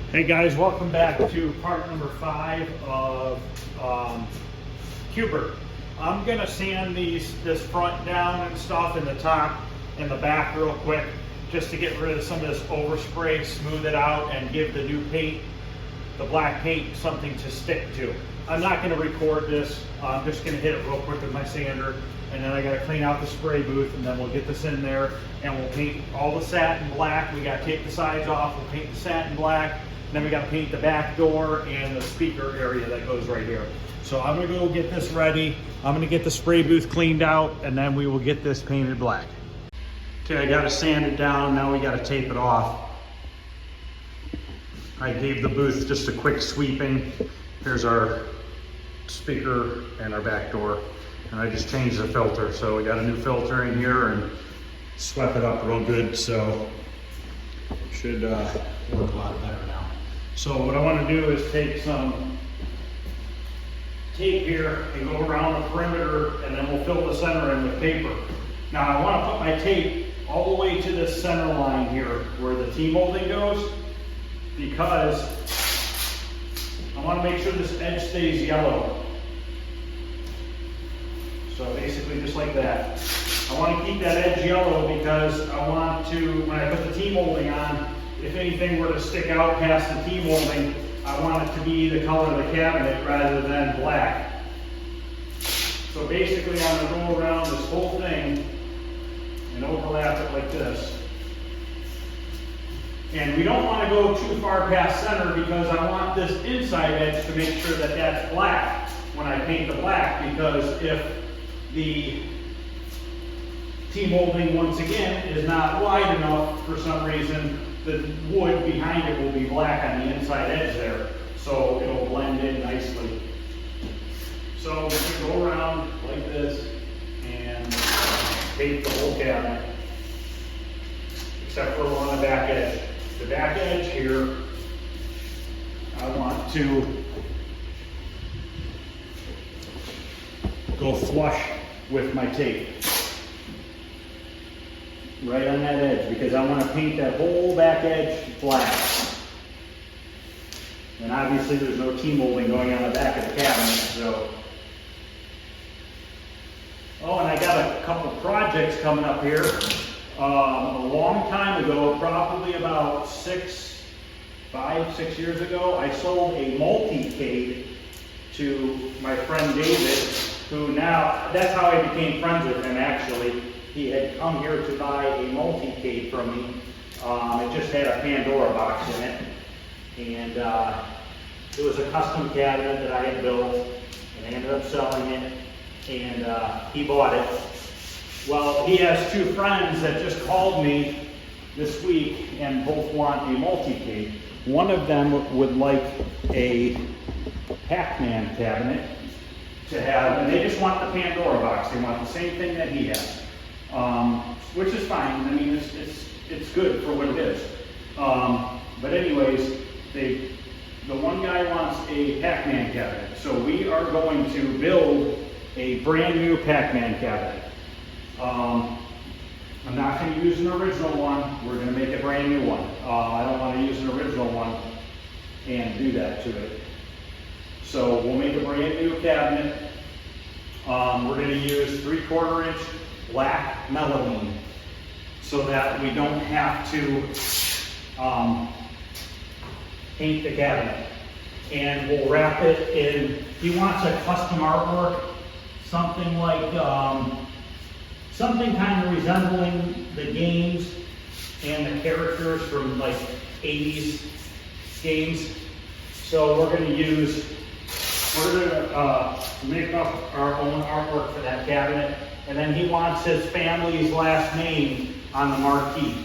Hey guys, welcome back to part number 5 of Qbert. I'm gonna sand this front down and stuff, and the top and the back real quick, just to get rid of some of this overspray, smooth it out, and give the new paint, the black paint, something to stick to. I'm not gonna record this. I'm just gonna hit it real quick with my sander, and then I gotta clean out the spray booth, and then we'll get this in there, and we'll paint all the satin black. We gotta take the sides off, we'll paint the satin black. Then we got to paint the back door and the speaker area that goes right here. So I'm going to go get this ready. I'm going to get the spray booth cleaned out, and then we will get this painted black. Okay, I got to sand it down. Now we got to tape it off. I gave the booth just a quick sweeping. Here's our speaker and our back door. And I just changed the filter. So we got a new filter in here and swept it up real good. So it should work a lot better now. So what I want to do is take some tape here and go around the perimeter, and then we'll fill the center in with paper. Now I want to put my tape all the way to this center line here where the T-molding goes, because I want to make sure this edge stays yellow. So basically just like that. I want to keep that edge yellow because I want to, when I put the T-molding on, if anything were to stick out past the T-molding, I want it to be the color of the cabinet rather than black. So basically I'm going to go around this whole thing and overlap it like this. And we don't want to go too far past center because I want this inside edge to make sure that that's black when I paint the black, because if the T-molding, once again, is not wide enough for some reason, the wood behind it will be black on the inside edge there, so it'll blend in nicely. So we can go around like this and tape the whole cabinet, except for on the back edge. The back edge here, I want to go flush with my tape. Right on that edge, because I want to paint that whole back edge black. And obviously there's no T-molding going on the back of the cabinet, so. Oh, and I got a couple projects coming up here. A long time ago, probably about 5, 6 years ago, I sold a multi-cade to my friend David, who now, that's how I became friends with him actually. He had come here to buy a multi-cade from me. It just had a Pandora box in it. And it was a custom cabinet that I had built, and I ended up selling it, and he bought it. Well, he has 2 friends that just called me this week and both want a multi-cade. One of them would like a Pac-Man cabinet to have, and they just want the Pandora box. They want the same thing that he has. Which is fine. I mean, it's good for what it is. But anyways, the one guy wants a Pac-Man cabinet. So we are going to build a brand new Pac-Man cabinet. I'm not going to use an original one. We're going to make a brand new one. I don't want to use an original one and do that to it. So we'll make a brand new cabinet. We're going to use 3/4 inch black melamine, so that we don't have to paint the cabinet. And we'll wrap it in, he wants a custom artwork, something like, something kind of resembling the games and the characters from like 80s games. So we're going to make up our own artwork for that cabinet. And then he wants his family's last name on the marquee.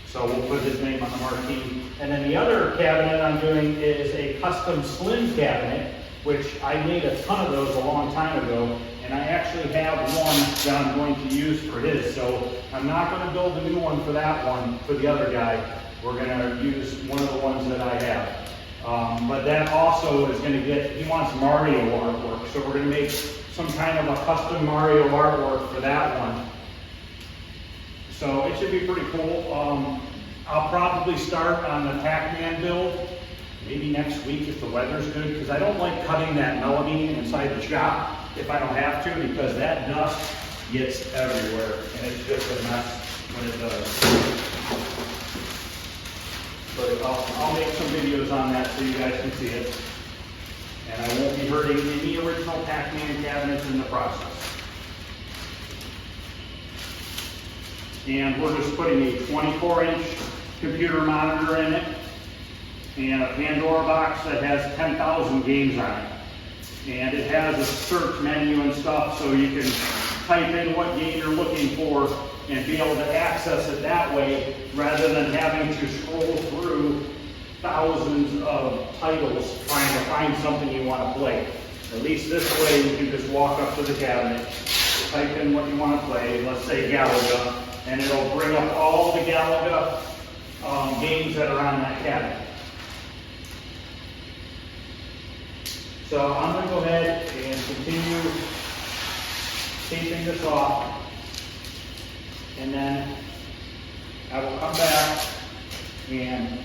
So we'll put his name on the marquee. And then the other cabinet I'm doing is a custom slim cabinet, which I made a ton of those a long time ago. And I actually have one that I'm going to use for his. So I'm not going to build a new one for that one, for the other guy. We're going to use one of the ones that I have. But that also is going to get, he wants Mario artwork. So we're going to make some kind of a custom Mario artwork for that one. So it should be pretty cool. I'll probably start on the Pac-Man build next week if the weather's good, because I don't like cutting that melamine inside the shop if I don't have to, because that dust gets everywhere, and it's just a mess when it does. But I'll make some videos on that so you guys can see it. And I won't be hurting any original Pac-Man cabinets in the process. And we're just putting a 24-inch computer monitor in it and a Pandora box that has 10,000 games on it. And it has a search menu and stuff, so you can type in what game you're looking for and be able to access it that way rather than having to scroll through thousands of titles trying to find something you want to play. At least this way you can just walk up to the cabinet, type in what you want to play, let's say Galaga, and it'll bring up all the Galaga games that are on that cabinet. So I'm going to go ahead and continue taping this off, and then I will come back and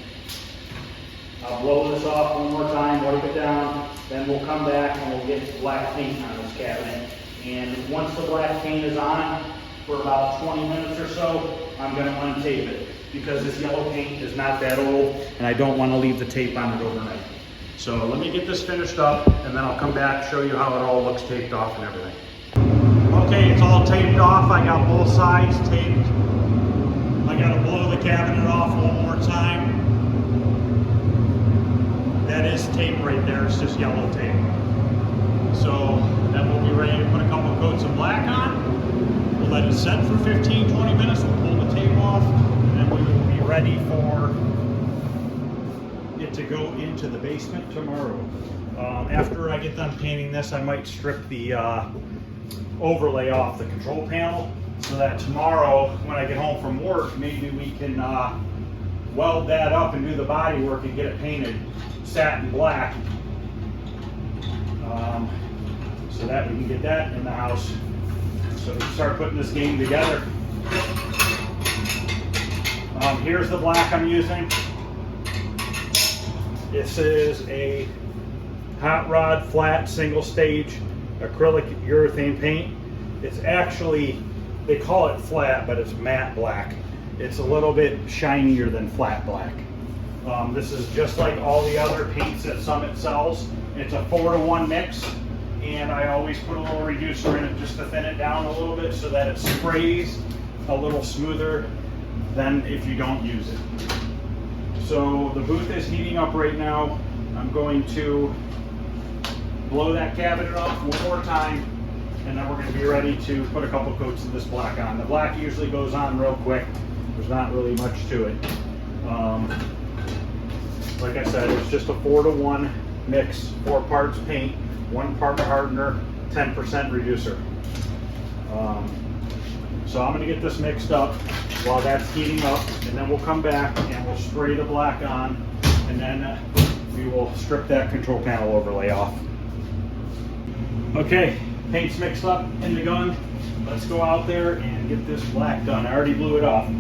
I'll blow this off one more time, wipe it down, then we'll come back and we'll get black paint on this cabinet. And once the black paint is on for about 20 minutes or so, I'm going to untape it because this yellow paint is not that old and I don't want to leave the tape on it overnight. So let me get this finished up and then I'll come back, show you how it all looks taped off and everything. Okay, it's all taped off. I got both sides taped. I got to blow the cabinet off one more time. That is tape right there, it's just yellow tape. So then we'll be ready to put a couple coats of black on. We'll let it set for 15-20 minutes, we'll pull the tape off, and then we will be ready for it to go into the basement tomorrow. After I get done painting this, I might strip the overlay off the control panel so that tomorrow when I get home from work, maybe we can weld that up and do the body work and get it painted satin black, so that we can get that in the house so we can start putting this game together. Here's the black I'm using. This is a hot rod flat single stage acrylic urethane paint. It's actually, they call it flat, but it's matte black. It's a little bit shinier than flat black. This is just like all the other paints that Summit sells. It's a 4-to-1 mix, and I always put a little reducer in it just to thin it down a little bit so that it sprays a little smoother than if you don't use it. So the booth is heating up right now. I'm going to blow that cabinet off one more time, and then we're going to be ready to put a couple coats of this black on. The black usually goes on real quick. There's not really much to it. Like I said, it's just a 4-to-1 mix, 4 parts paint, 1 part hardener, 10% reducer. So I'm going to get this mixed up while that's heating up, and then we'll come back and we'll spray the black on, and then we will strip that control panel overlay off. Okay, paint's mixed up in the gun. Let's go out there and get this black done. I already blew it off.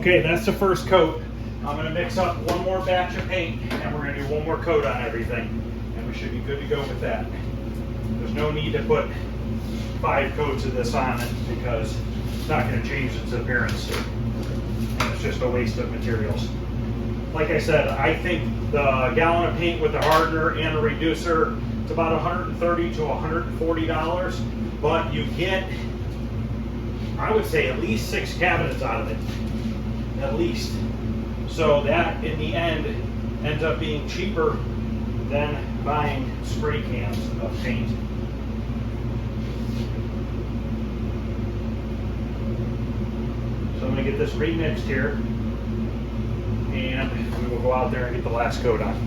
Okay, that's the first coat. I'm gonna mix up one more batch of paint and we're gonna do one more coat on everything. And we should be good to go with that. There's no need to put 5 coats of this on it because it's not gonna change its appearance. And it's just a waste of materials. Like I said, I think the gallon of paint with the hardener and a reducer, it's about $130 to $140, but you get, I would say, at least 6 cabinets out of it, at least. So that, in the end, ends up being cheaper than buying spray cans of paint. So I'm going to get this remixed here, and we will go out there and get the last coat on.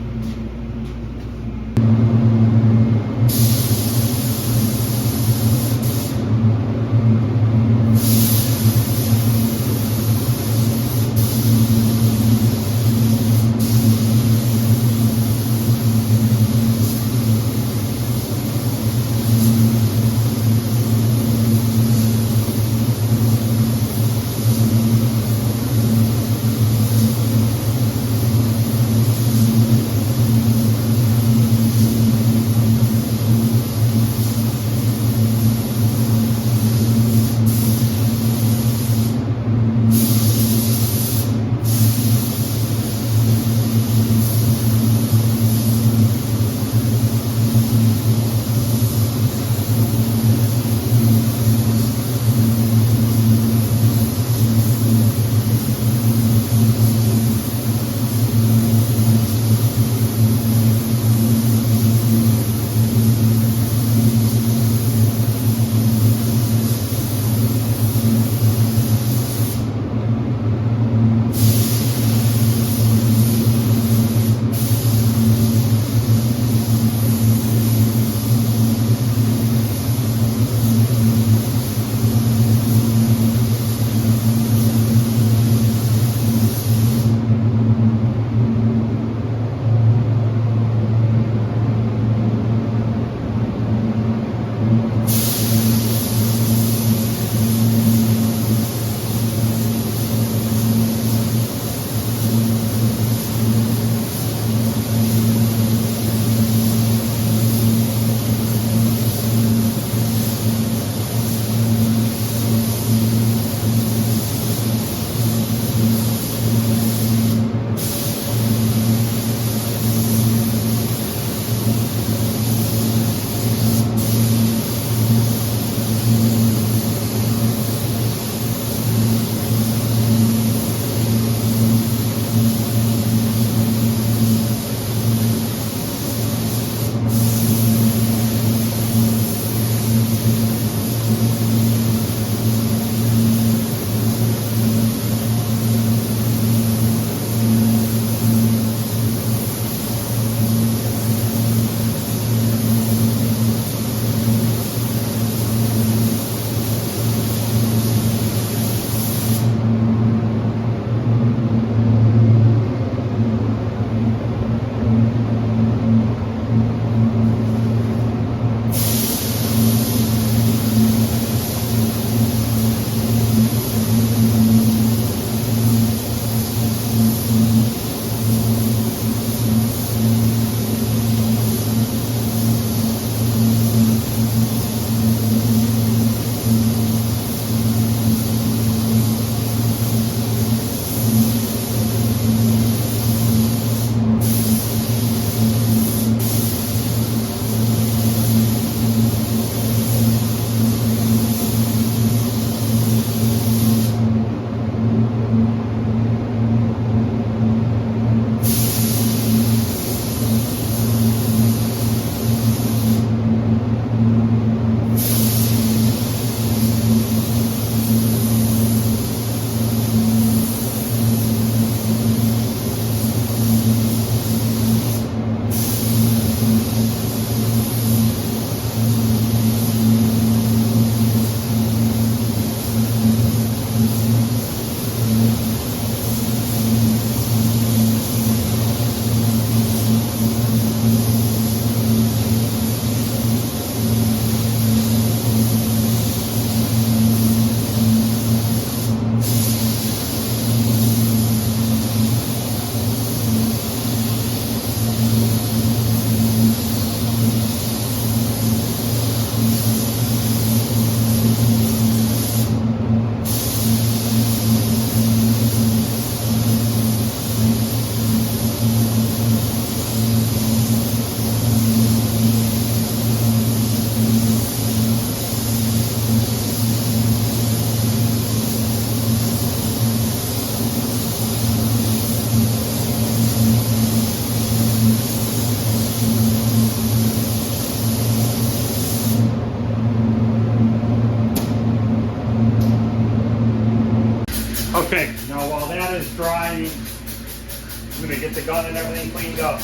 get the gun and everything cleaned up.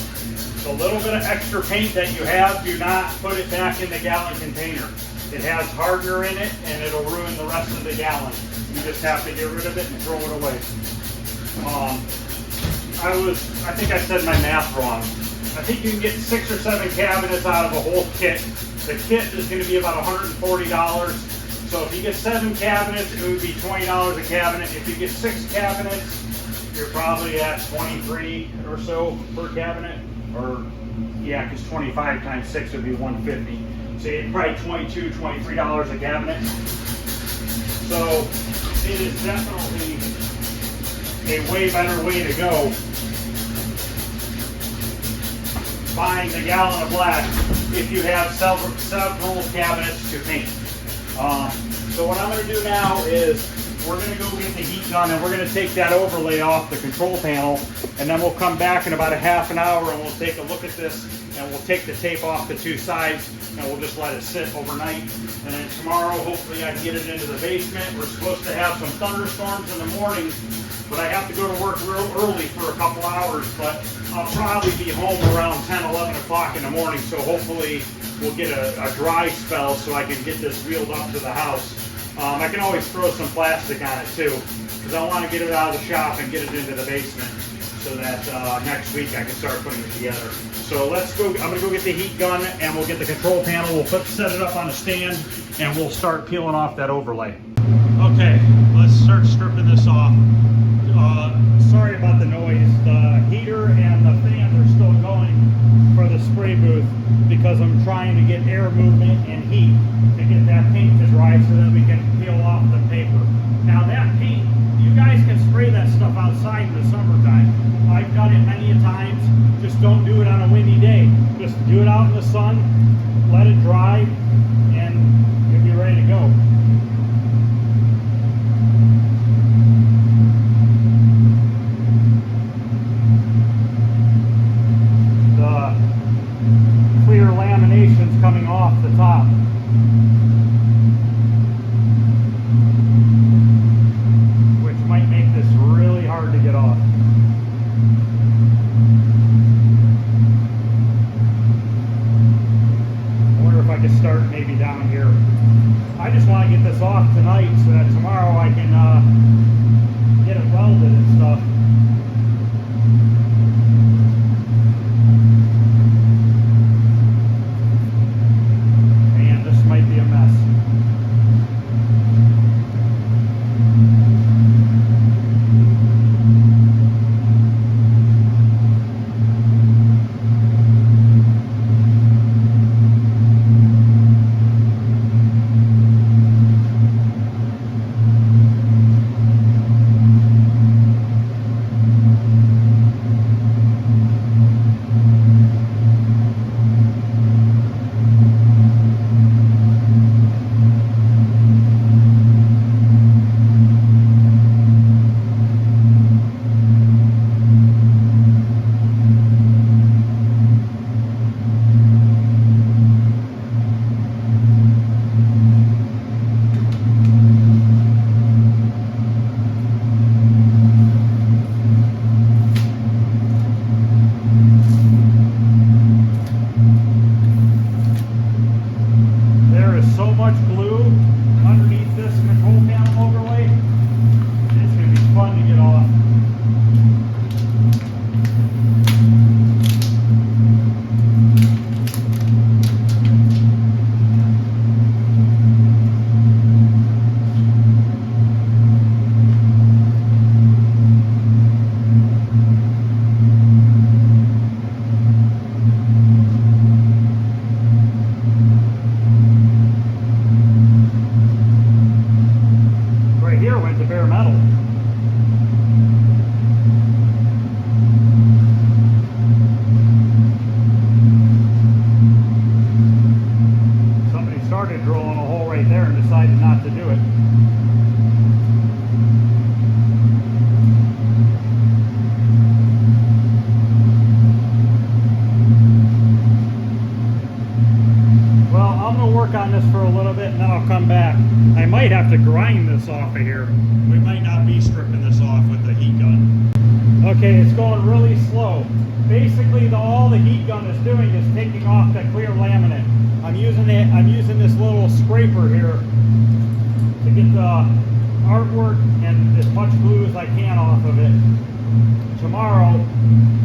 The little bit of extra paint that you have, do not put it back in the gallon container. It has hardener in it and it'll ruin the rest of the gallon. You just have to get rid of it and throw it away. I think I said my math wrong. I think you can get 6 or 7 cabinets out of a whole kit. The kit is going to be about $140. So if you get 7 cabinets, it would be $20 a cabinet. If you get 6 cabinets, you're probably at 23 or so per cabinet. Or, yeah, because 25 times 6 would be 150. So you're probably $22, $23 a cabinet. So it is definitely a way better way to go. Buying the gallon of black if you have several cabinets to paint. So what I'm going to do now is we're going to go get the heat gun and we're going to take that overlay off the control panel, and then we'll come back in about a half an hour and we'll take a look at this, and we'll take the tape off the 2 sides and we'll just let it sit overnight. And then tomorrow hopefully I can get it into the basement. We're supposed to have some thunderstorms in the morning, but I have to go to work real early for a couple hours, but I'll probably be home around 10, 11 o'clock in the morning, so hopefully we'll get a dry spell so I can get this wheeled up to the house. I can always throw some plastic on it too, because I want to get it out of the shop and get it into the basement so that next week I can start putting it together. So let's go. I'm going to go get the heat gun and we'll get the control panel. We'll set it up on a stand and we'll start peeling off that overlay. Okay, let's start stripping this off. Sorry about the noise. The heater and the fans are still going for the spray booth because I'm trying to get air movement and heat to get that paint to dry so that we can peel off the paper. Now that paint, you guys can spray that stuff outside in the summertime. I've done it many a times. Just don't do it on a windy day. Just do it out in the sun, let it dry, and you'll be ready to go. Clear laminations coming off the top. Which might make this really hard to get off. I wonder if I could start maybe down here. I just want to get this off tonight so that tomorrow I can get it welded and stuff. Might be a mess. have to grind this off of here. We might not be stripping this off with the heat gun. Okay, it's going really slow. Basically, all the heat gun is doing is taking off that clear laminate. I'm using this little scraper here to get the artwork and as much glue as I can off of it. Tomorrow,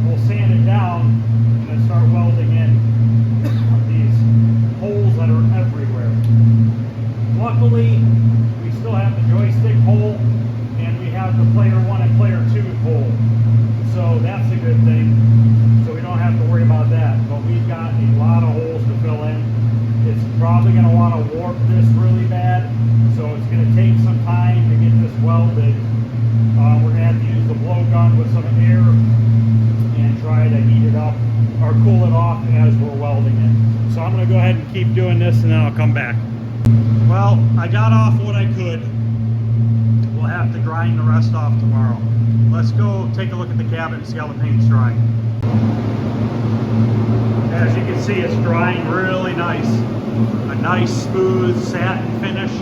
we'll sand it down and then start welding in these holes that are everywhere. Luckily, we still have the joystick hole and we have the player 1 and player 2 hole. So that's a good thing. So we don't have to worry about that. But we've got a lot of holes to fill in. It's probably going to want to warp this really bad. So it's going to take some time to get this welded. We're going to have to use the blowgun with some air and try to heat it up or cool it off as we're welding it. So I'm going to go ahead and keep doing this and then I'll come back. Well, I got off what I could. We'll have to grind the rest off tomorrow. Let's go take a look at the cabinet and see how the paint's drying. As you can see, it's drying really nice. A nice smooth satin finish.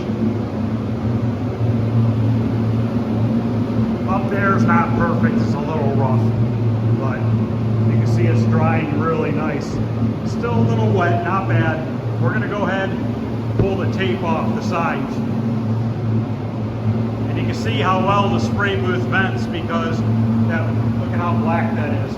Up there is not perfect, it's a little rough, but you can see it's drying really nice. Still a little wet, not bad. We're going to go ahead and pull the tape off the sides. And you can see how well the spray booth vents because look at how black that is.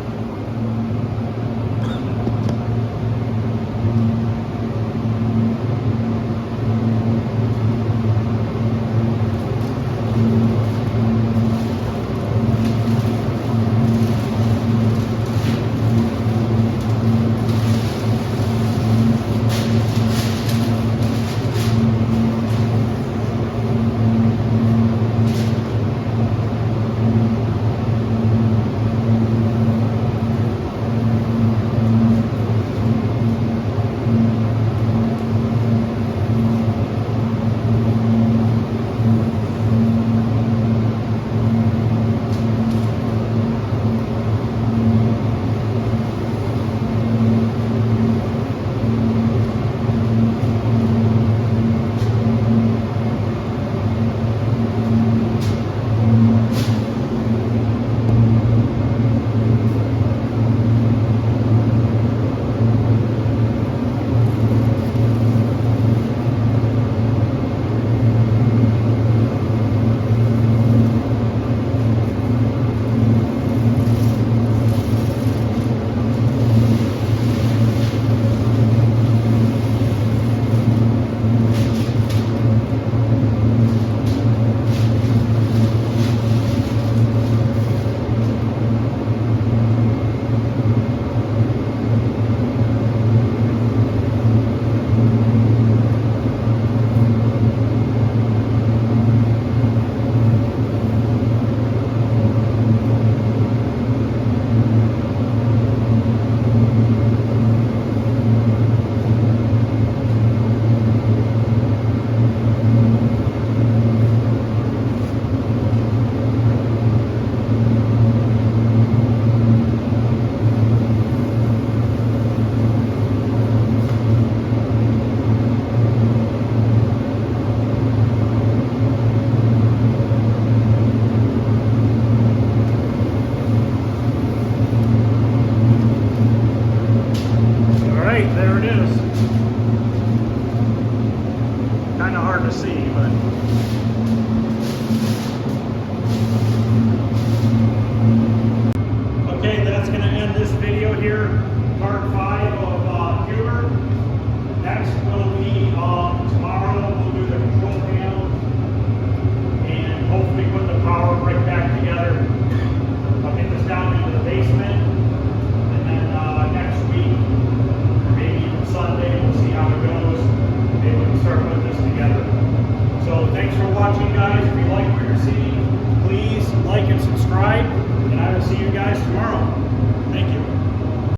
like and subscribe, and I will see you guys tomorrow. Thank you.